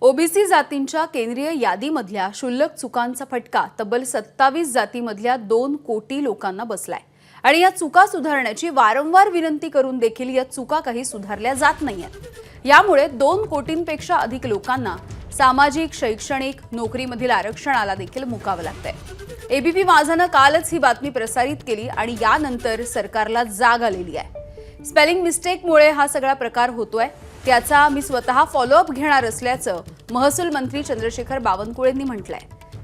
OBC जातींच्या केंद्रीय यादीमधल्या क्षुल्लक चुकांचा फटका तब्बल 27 जातीमधल्या 2 कोटी लोकांना बसलाय आणि या चुका सुधारण्याची वारंवार विनंती करून देखील या चुका काही सुधारल्या जात नाहीयेत। यामुळे 2 कोटींपेक्षा अधिक लोकांना सामाजिक, शैक्षणिक, नोकरीमधील आरक्षणाला देखील मुकावं लागतंय। एबीपी माझानं कालच ही बातमी प्रसारित केली आणि यानंतर सरकारला जाग आलेली आहे। स्पेलिंग मिस्टेकमुळे हा सगळा प्रकार होतोय, त्याचा मी स्वतः फॉलोअप घेणार असल्याचं महसूल मंत्री चंद्रशेखर बावनकुळेंनी म्हटलंय।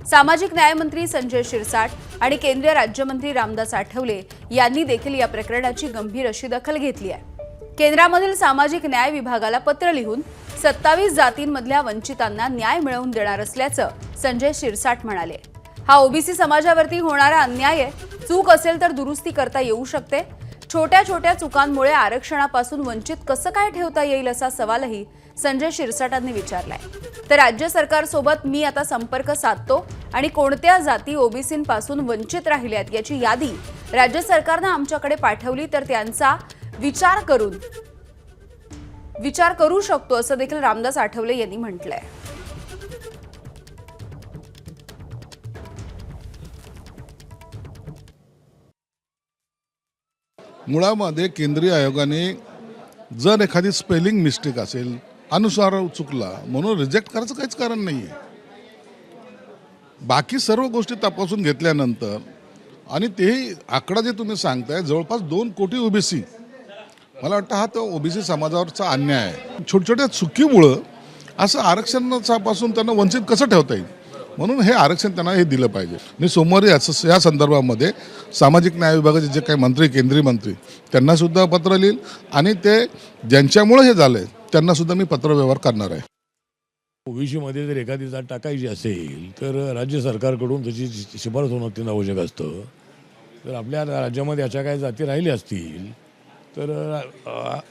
सामाजिक न्याय मंत्री संजय शिरसाट आणि केंद्रीय राज्यमंत्री रामदास आठवले यांनी देखील या प्रकरणाची गंभीर अशी दखल घेतली आहे। केंद्रामधील सामाजिक न्याय विभागाला पत्र लिहून 27 जातींमधल्या वंचितांना न्याय मिळवून देणार असल्याचं संजय शिरसाट म्हणाले। हा ओबीसी समाजावरती होणारा अन्याय आहे। चूक असेल तर दुरुस्ती करता येऊ शकते। छोट्या छोट्या चुकांमुळे आरक्षणापासून वंचित कसं काय ठेवता येईल असा सवालही संजय शिरसाटांनी विचारलाय। तर राज्य सरकारसोबत मी आता संपर्क साधतो आणि कोणत्या जाती ओबीसींपासून वंचित राहिल्यात याची यादी राज्य सरकारने आमच्याकडे पाठवली तर त्यांचा विचार करू शकतो असं देखील रामदास आठवले यांनी म्हटलंय। मुळामध्ये केंद्रीय आयोगाने जर एखादी स्पेलिंग मिस्टेक असेल, अनुसार चुकला म्हणून रिजेक्ट करायचं काहीच कारण नाही आहे। बाकी सर्व गोष्टी तपासून घेतल्यानंतर आणि तेही आकडा जे तुम्ही सांगताय जवळपास 2 कोटी ओबीसी, मला वाटतं हा तो ओबीसी समाजावरचा अन्याय आहे। छोट्या चुकीमुळं असं आरक्षणापासून त्यांना वंचित कसं ठेवता येईल, म्हणून हे आरक्षण त्यांना हे दिलं पाहिजे। मी सोमवारी या संदर्भामध्ये सामाजिक न्याय विभागाचे जे काही मंत्री, केंद्रीय मंत्री त्यांना सुद्धा पत्र लिहिल आणि ते ज्यांच्यामुळे हे झालंय त्यांना सुद्धा मी पत्रव्यवहार करणार आहे। ओबीसीमध्ये जर एखादी जात टाकायची असेल तर राज्य सरकारकडून त्याची शिफारस होणं अत्यंत आवश्यक असतं। जर आपल्या राज्यामध्ये अशा काही जाती राहिल्या असतील तर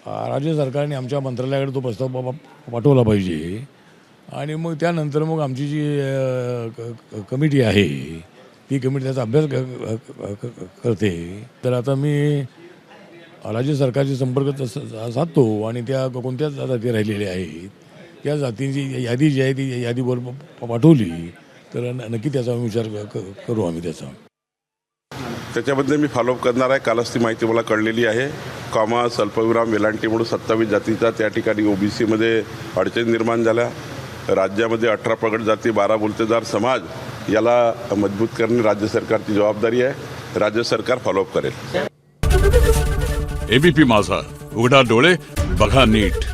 राज्य सरकारने आमच्या मंत्रालयाकडे तो प्रस्ताव पाठवला पाहिजे आणि मग त्यानंतर मग आमची जी कमिटी आहे ती कमिटी त्याचा अभ्यास करते। तर आता मी राज्य सरकारशी संपर्क साधतो आणि त्या कोणत्या जाती राहिलेल्या आहेत त्या जातींची यादी जी आहे ती यादीवर पाठवली तर नक्की त्याचा विचार करू आम्ही त्याच्याबद्दल मी फॉलोअप करणार आहे। कालच ती माहिती मला कळलेली आहे। कॉमा, स्वल्पविराम, वेलांटीमुळे 27 जातीचा त्या ठिकाणी ओबीसीमध्ये अडचणी निर्माण झाल्या। राज्यामध्ये 18 प्रगत जाती, 12 बोलतेदार समाज याला मजबूत करणे राज्य सरकारची जबाबदारी आहे। राज्य सरकार फॉलोअप करेल। एबीपी माझा, उघडा डोळे बघा नीट।